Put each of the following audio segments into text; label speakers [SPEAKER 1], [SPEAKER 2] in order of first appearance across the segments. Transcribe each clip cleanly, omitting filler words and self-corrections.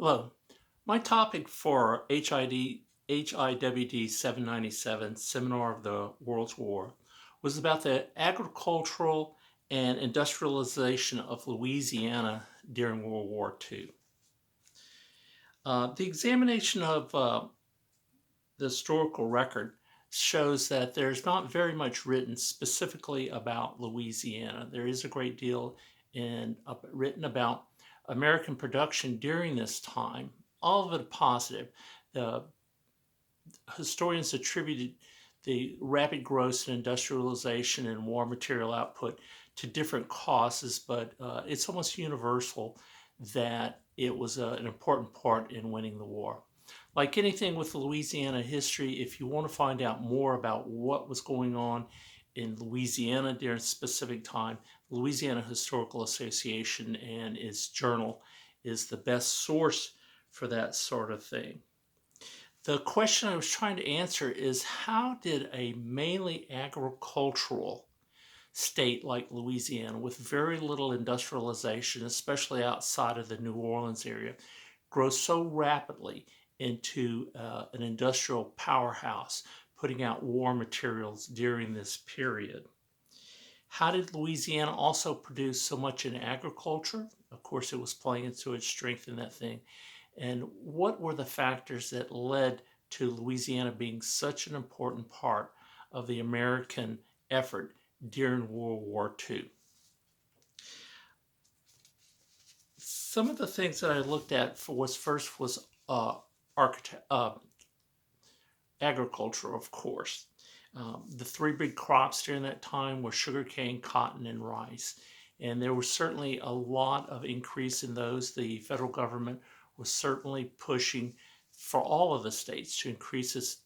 [SPEAKER 1] Hello. My topic for HIWD 797, Seminar of the World's War, was about the agricultural and industrialization of Louisiana during World War II. The examination of the historical record shows that there's not very much written specifically about Louisiana. There is a great deal written about American production during this time, all of it positive. The historians attributed the rapid growth in industrialization and war material output to different causes, but it's almost universal that it was an important part in winning the war. Like anything with Louisiana history, if you want to find out more about what was going on in Louisiana during a specific time, Louisiana Historical Association and its journal is the best source for that sort of thing. The question I was trying to answer is, how did a mainly agricultural state like Louisiana, with very little industrialization, especially outside of the New Orleans area, grow so rapidly into an industrial powerhouse, putting out war materials during this period? How did Louisiana also produce so much in agriculture? Of course, it was playing into its strength in that thing. And what were the factors that led to Louisiana being such an important part of the American effort during World War II? Some of the things that I looked at first was agriculture, of course. The three big crops during that time were sugarcane, cotton, and rice. And there was certainly a lot of increase in those. The federal government was certainly pushing for all of the states to increase its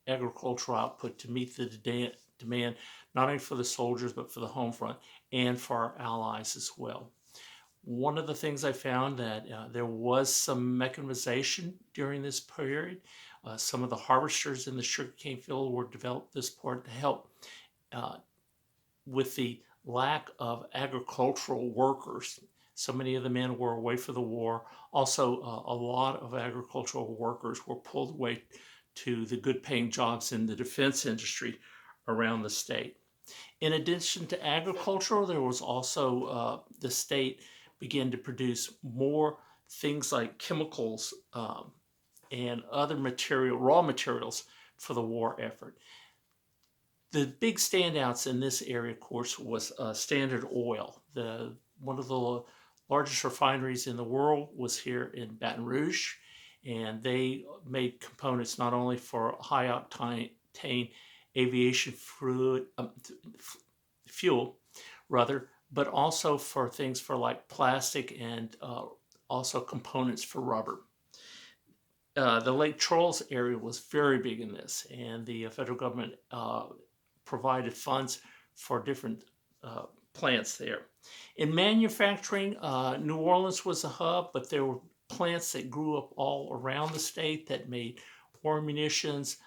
[SPEAKER 1] agricultural output to meet the demand, not only for the soldiers, but for the home front and for our allies as well. One of the things I found that there was some mechanization during this period. Some of the harvesters in the sugarcane field were developed this part to help with the lack of agricultural workers. So many of the men were away for the war. Also, a lot of agricultural workers were pulled away to the good paying jobs in the defense industry around the state. In addition to agriculture, there was also the state began to produce more things like chemicals and other raw materials for the war effort. The big standouts in this area, of course, was Standard Oil. One of the largest refineries in the world was here in Baton Rouge, and they made components not only for high octane aviation fuel, but also for things for like plastic and also components for rubber. The Lake Charles area was very big in this, and the federal government provided funds for different plants there. In manufacturing, New Orleans was a hub, but there were plants that grew up all around the state that made war munitions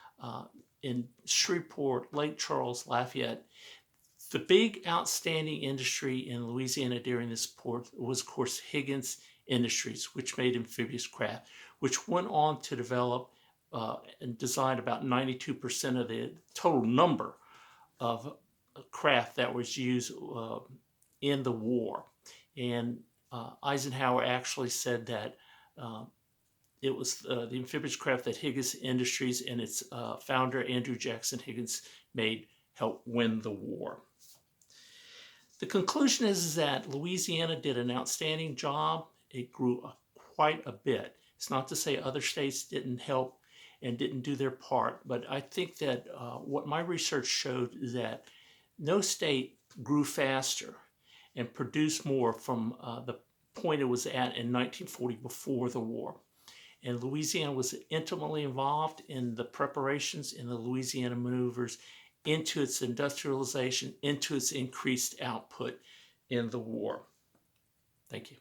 [SPEAKER 1] in Shreveport, Lake Charles, Lafayette. The big outstanding industry in Louisiana during this port was, of course, Higgins Industries, which made amphibious craft, which went on to develop and design about 92% of the total number of craft that was used in the war. And Eisenhower actually said that it was the amphibious craft that Higgins Industries and its founder, Andrew Jackson Higgins, made help win the war. The conclusion is that Louisiana did an outstanding job. It grew quite a bit. It's not to say other states didn't help and didn't do their part, but I think that what my research showed is that no state grew faster and produced more from the point it was at in 1940 before the war. And Louisiana was intimately involved in the preparations in the Louisiana maneuvers into its industrialization, into its increased output in the war. Thank you.